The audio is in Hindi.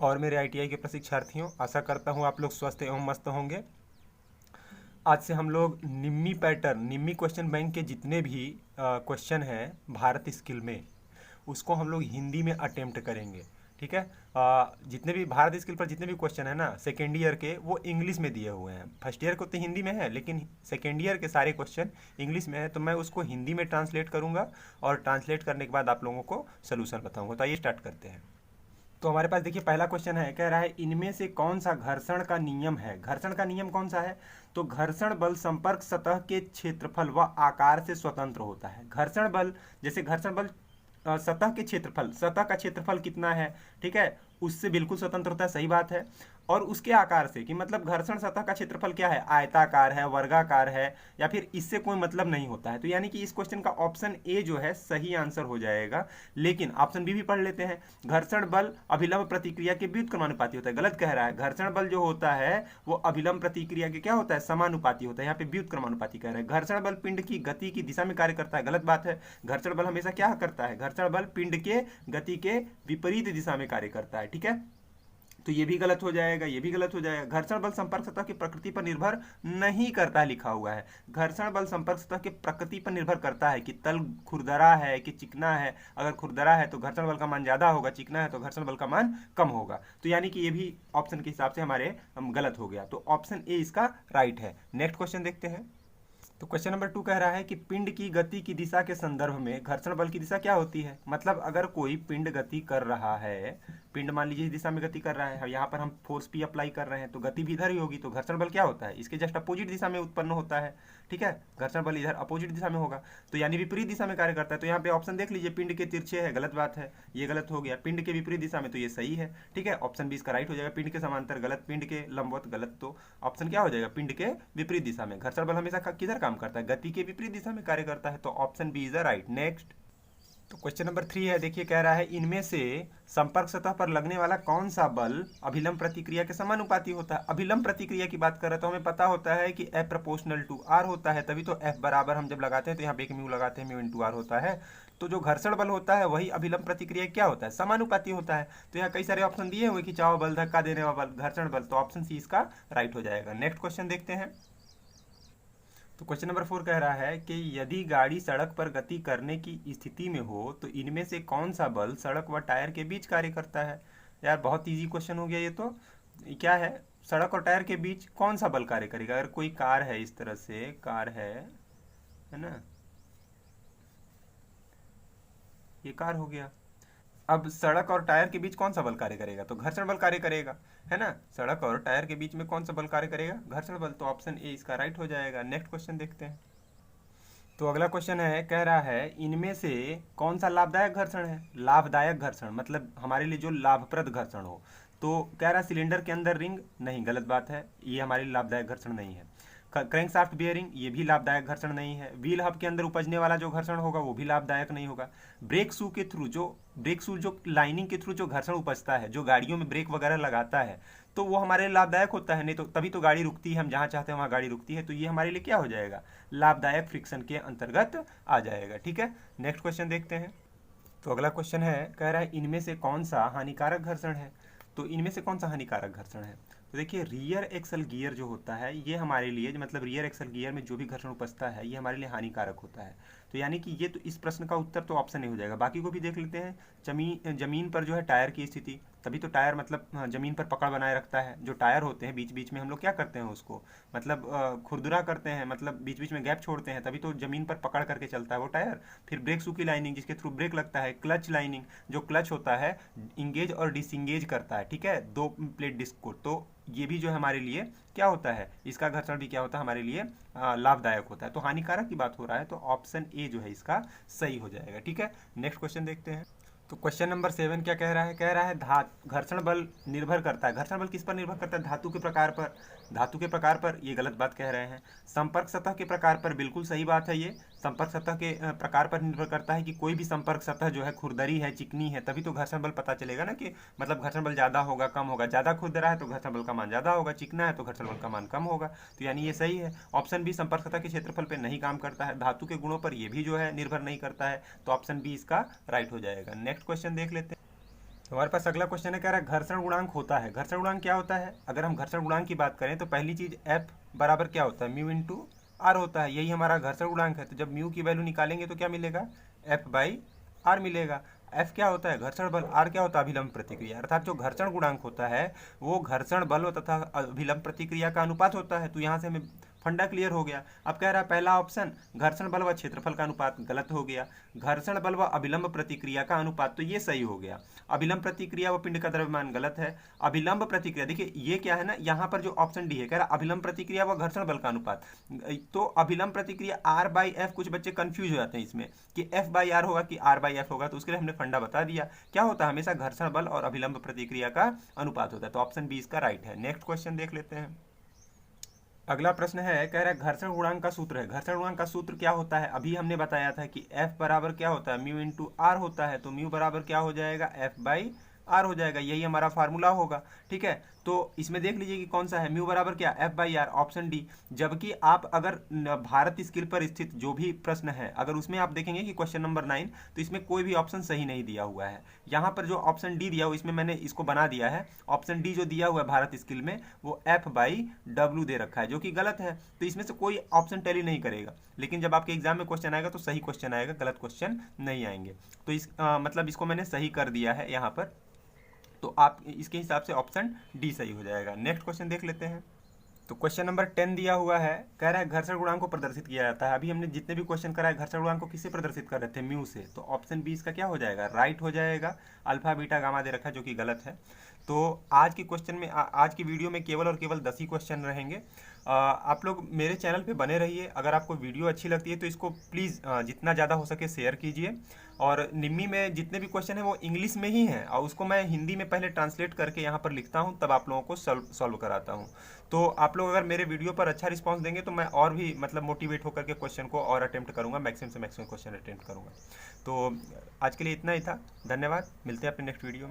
और मेरे ITI के प्रशिक्षार्थियों, आशा करता हूँ आप लोग स्वस्थ एवं मस्त होंगे। आज से हम लोग निम्मी क्वेश्चन बैंक के जितने भी क्वेश्चन हैं भारत स्किल में, उसको हम लोग हिंदी में अटेम्प्ट करेंगे। ठीक है। जितने भी भारत स्किल पर जितने भी क्वेश्चन है ना सेकेंड ईयर के, वो इंग्लिश में दिए हुए हैं। फर्स्ट ईयर को तो हिंदी में है, लेकिन सेकेंड ईयर के सारे क्वेश्चन इंग्लिश में है, तो मैं उसको हिंदी में ट्रांसलेट करूँगा और ट्रांसलेट करने के बाद आप लोगों को सोल्यूशन बताऊँगा। तो आइए स्टार्ट करते हैं। तो हमारे पास देखिए पहला क्वेश्चन है, कह रहा है इनमें से कौन सा घर्षण का नियम है। घर्षण का नियम कौन सा है? तो घर्षण बल संपर्क सतह के क्षेत्रफल व आकार से स्वतंत्र होता है। घर्षण बल, जैसे घर्षण बल सतह के क्षेत्रफल, सतह का क्षेत्रफल कितना है, ठीक है, उससे बिल्कुल स्वतंत्र होता है, सही बात है। और उसके आकार से, कि मतलब घर्षण सतह का क्षेत्रफल क्या है, आयताकार है, वर्गाकार है, या फिर इससे कोई मतलब नहीं होता है। तो यानी कि इस क्वेश्चन का ऑप्शन ए जो है सही आंसर हो जाएगा। लेकिन ऑप्शन बी भी पढ़ लेते हैं। घर्षण बल अभिलंब प्रतिक्रिया के व्युत्क्रमानुपाती होता है। गलत कह रहा है। घर्षण बल जो होता है वो अभिलंब प्रतिक्रिया के क्या होता है, समानुपाती होता है। यहाँ पे व्युत्क्रमानुपाती कह रहे हैं। घर्षण बल पिंड की गति की दिशा में कार्य करता है। गलत बात है। घर्षण बल हमेशा क्या करता है, घर्षण बल पिंड के गति के विपरीत दिशा में कार्य करता है। ठीक है, तो ये भी गलत हो जाएगा, ये भी गलत हो जाएगा। घर्षण बल संपर्क सतह की प्रकृति पर निर्भर नहीं करता है, लिखा हुआ है। घर्षण बल संपर्क सतह की प्रकृति पर निर्भर करता है कि तल खुरदरा है कि चिकना है। अगर खुरदरा है तो घर्षण बल का मान ज्यादा होगा, चिकना है तो घर्षण बल का मान कम होगा। तो यानी कि ये भी ऑप्शन के हिसाब से हमारे गलत हो गया। तो ऑप्शन ए इसका राइट है। नेक्स्ट क्वेश्चन देखते हैं। तो क्वेश्चन नंबर 2 कह रहा है कि पिंड की गति की दिशा के संदर्भ में घर्षण बल की दिशा क्या होती है। मतलब अगर कोई पिंड गति कर रहा है, पिंड मान लीजिए इस दिशा में गति कर रहा है, यहाँ पर हम फोर्स पी अप्लाई कर रहे हैं, तो गति भी इधर ही होगी। तो घर्षण बल क्या होता है, इसके जस्ट अपोजिट दिशा में उत्पन्न होता है। ठीक है, घर्षण बल इधर अपोजिट दिशा में होगा, तो यानी विपरीत दिशा में कार्य करता है। तो यहाँ पे ऑप्शन देख लीजिए, पिंड के तिरछे है, गलत बात है, ये गलत हो गया। पिंड के विपरीत दिशा में, तो ये सही है। ठीक है, ऑप्शन बी इसका राइट हो जाएगा। पिंड के समांतर गलत, पिंड के लंबवत गलत, तो ऑप्शन क्या हो जाएगा, पिंड के विपरीत दिशा में। घर्षण बल हमेशा किधर काम करता है, गति के विपरीत दिशा में कार्य करता है। तो option B is the right. Next, तो क्वेश्चन नंबर 3 है, देखिए कह रहा है इनमें से संपर्क सतह पर लगने वाला कौन सा बल अभिलंब प्रतिक्रिया के समानुपाती होता है। अभिलंब प्रतिक्रिया की बात कर रहे तो हमें पता होता है कि F प्रोपोर्शनल टू R होता है, तभी तो F बराबर हम जब लगाते हैं तो यहाँ पे एक म्यू लगाते हैं, म्यू इंटू R होता है। तो जो घर्षण बल होता है वही अभिलंब प्रतिक्रिया क्या होता है, समानुपाती होता है। तो यहाँ कई सारे ऑप्शन दिए हुए, खिंचाव बल, धक्का देने वाला बल, घर्षण बल, तो ऑप्शन सी इसका राइट हो जाएगा। नेक्स्ट क्वेश्चन देखते हैं। तो क्वेश्चन नंबर 4 कह रहा है कि यदि गाड़ी सड़क पर गति करने की स्थिति में हो तो इनमें से कौन सा बल सड़क व टायर के बीच कार्य करता है। यार बहुत इजी क्वेश्चन हो गया ये तो। क्या है, सड़क और टायर के बीच कौन सा बल कार्य करेगा। अगर कोई कार है, इस तरह से कार है ना, ये कार हो गया। अब सड़क और टायर के बीच कौन सा बल कार्य करेगा, तो घर्षण बल कार्य करेगा, है ना। सड़क और टायर के बीच में कौन सा बल कार्य करेगा, घर्षण बल, तो ऑप्शन ए इसका राइट हो जाएगा। नेक्स्ट क्वेश्चन देखते हैं। तो अगला क्वेश्चन है, कह रहा है इनमें से कौन सा लाभदायक घर्षण है। लाभदायक घर्षण मतलब हमारे लिए जो लाभप्रद घर्षण हो। तो कह रहा है सिलेंडर के अंदर रिंग, नहीं, गलत बात है, ये हमारे लिए लाभदायक घर्षण नहीं है। क्रैंकशाफ्ट बियरिंग, ये भी लाभदायक घर्षण नहीं है। व्हील हब के अंदर उपजने वाला जो घर्षण होगा वो भी लाभदायक नहीं होगा। ब्रेक शू के थ्रू जो लाइनिंग के थ्रू जो घर्षण उपजता है, जो गाड़ियों में ब्रेक वगैरह लगाता है, तो वो हमारे लिए लाभदायक होता है। नहीं तो तभी तो गाड़ी रुकती है, हम जहाँ चाहते हैं वहाँ गाड़ी रुकती है। तो ये हमारे लिए क्या हो जाएगा, लाभदायक फ्रिक्शन के अंतर्गत आ जाएगा। ठीक है, नेक्स्ट क्वेश्चन देखते हैं। तो अगला क्वेश्चन है, कह रहा है इनमें से कौन सा हानिकारक घर्षण है। तो इनमें से कौन सा हानिकारक घर्षण है, तो देखिए रियर एक्सल गियर जो होता है ये हमारे लिए, मतलब रियर एक्सल गियर में जो भी घर्षण उपजता है ये हमारे लिए हानिकारक होता है। तो यानी कि ये तो इस प्रश्न का उत्तर तो ऑप्शन नहीं हो जाएगा। बाकी को भी देख लेते हैं। जमीन पर जो है टायर की स्थिति, तभी तो टायर मतलब जमीन पर पकड़ बनाए रखता है। जो टायर होते हैं बीच बीच में हम लोग क्या करते हैं उसको, मतलब खुरदुरा करते हैं, मतलब बीच बीच में गैप छोड़ते हैं, तभी तो जमीन पर पकड़ करके चलता है वो टायर। फिर ब्रेक शू की लाइनिंग जिसके थ्रू ब्रेक लगता है। क्लच लाइनिंग, जो क्लच होता है इंगेज और डिसंगेज करता है, ठीक है, दो प्लेट डिस्क को। तो ये भी जो है हमारे लिए क्या होता है, इसका घर्षण भी क्या होता है हमारे लिए लाभदायक होता है। तो हानिकारक की बात हो रहा है तो ऑप्शन ए जो है इसका सही हो जाएगा। ठीक है, नेक्स्ट क्वेश्चन देखते हैं। तो क्वेश्चन नंबर 7 क्या कह रहा है, कह रहा है घर्षण बल निर्भर करता है। घर्षण बल किस पर निर्भर करता है, धातु के प्रकार पर। धातु के प्रकार पर, ये गलत बात कह रहे हैं। संपर्क सतह के प्रकार पर, बिल्कुल सही बात है। ये संपर्क सतह के प्रकार पर निर्भर करता है कि कोई भी संपर्क सतह जो है खुरदरी है, चिकनी है, तभी तो घर्षण बल पता चलेगा ना, कि मतलब घर्षण बल ज़्यादा होगा कम होगा। ज़्यादा खुरदरा है तो घर्षण बल का मान ज़्यादा होगा, चिकना है तो घर्षण बल का मान कम होगा। तो यानी ये सही है। ऑप्शन बी संपर्क सतह के क्षेत्रफल पर नहीं काम करता है। धातु के गुणों पर ये भी जो है निर्भर नहीं करता है। तो ऑप्शन बी इसका राइट हो जाएगा। नेक्स्ट क्वेश्चन देख लेते हैं। तो हमारे पास अगला क्वेश्चन है, कह रहा है घर्षण गुणांक होता है। घर्षण गुणांक क्या होता है? अगर हम घर्षण गुणांक की बात करें तो पहली चीज एफ बराबर क्या होता है? म्यू इंटू आर होता है, यही हमारा घर्षण गुणांक है। तो जब म्यू की वैल्यू निकालेंगे तो क्या मिलेगा? एफ बाई आर मिलेगा। एफ क्या होता है? घर्षण बल। आर क्या होता है? अभिलंब प्रतिक्रिया। अर्थात जो घर्षण गुणांक होता है वो घर्षण बल तथा अभिलंब प्रतिक्रिया का अनुपात होता है। तो यहाँ से हमें फंडा क्लियर हो गया। अब कह रहा है पहला ऑप्शन घर्षण बल व क्षेत्रफल का अनुपात, गलत हो गया। घर्षण बल व अभिलंब प्रतिक्रिया का अनुपात, तो ये सही हो गया। अभिलंब प्रतिक्रिया व पिंड का द्रव्यमान, गलत है। अभिलंब प्रतिक्रिया, देखिए ये क्या है ना, यहाँ पर जो ऑप्शन डी है कह रहा है अभिलंब प्रतिक्रिया व घर्षण बल का अनुपात। तो अभिलंब प्रतिक्रिया आर बाई एफ, कुछ बच्चे कंफ्यूज हो जाते हैं इसमें कि एफ बाई आर होगा कि आर बाई एफ होगा, तो उसके लिए हमने फंडा बता दिया। क्या होता है? हमेशा घर्षण बल और अभिलंब प्रतिक्रिया का अनुपात होता है। तो ऑप्शन बी इसका राइट है। नेक्स्ट क्वेश्चन देख लेते हैं। अगला प्रश्न है, कह रहा है घर्षण गुणांक का सूत्र है। घर्षण गुणांक का सूत्र क्या होता है? अभी हमने बताया था कि F बराबर क्या होता है? म्यू इंटू आर होता है। तो म्यू बराबर क्या हो जाएगा? F बाई आर हो जाएगा, यही हमारा फार्मूला होगा। ठीक है, तो इसमें देख लीजिए कि कौन सा है। म्यू बराबर क्या? F by R, option D. जबकि आप अगर भारत स्किल पर स्थित जो भी प्रश्न है अगर उसमें आप देखेंगे कि क्वेश्चन नंबर 9, तो इसमें कोई भी ऑप्शन सही नहीं दिया हुआ है। यहाँ पर जो ऑप्शन डी दिया हुआ इसमें मैंने इसको बना दिया है। ऑप्शन डी जो दिया हुआ है भारत स्किल में वो F बाई डब्ल्यू दे रखा है, जो कि गलत है। तो इसमें से कोई ऑप्शन टैली नहीं करेगा। लेकिन जब आपके एग्जाम में क्वेश्चन आएगा तो सही क्वेश्चन आएगा, गलत क्वेश्चन नहीं आएंगे। तो मतलब इसको मैंने सही कर दिया है यहाँ पर। तो आप इसके हिसाब से ऑप्शन डी सही हो जाएगा। नेक्स्ट क्वेश्चन देख लेते हैं। तो क्वेश्चन नंबर 10 दिया हुआ है, कह रहा है घर्षण गुणांक को प्रदर्शित किया जाता है। अभी हमने जितने भी क्वेश्चन कराए घर्षण गुणांक को किससे प्रदर्शित कर रहे थे? म्यू से। तो ऑप्शन बी इसका क्या हो जाएगा? राइट हो जाएगा। अल्फा बीटा गामा दे रखा है, जो कि गलत है। तो आज की क्वेश्चन में आज की वीडियो में केवल और केवल 10 ही क्वेश्चन रहेंगे। आप लोग मेरे चैनल पे बने रहिए। अगर आपको वीडियो अच्छी लगती है तो इसको प्लीज़ जितना ज़्यादा हो सके शेयर कीजिए। और निम्मी में जितने भी क्वेश्चन हैं वो इंग्लिश में ही हैं और उसको मैं हिंदी में पहले ट्रांसलेट करके यहाँ पर लिखता हूँ, तब आप लोगों को सॉल्व कराता हूँ। तो आप लोग अगर मेरे वीडियो पर अच्छा रिस्पांस देंगे तो मैं और भी मतलब मोटिवेट होकर के क्वेश्चन को और अटेम्प्ट करूँगा, मैक्सिमम से मैक्सिमम क्वेश्चन अटेम्प्ट करूँगा। तो आज के लिए इतना ही था। धन्यवाद, मिलते हैं अपने नेक्स्ट वीडियो में।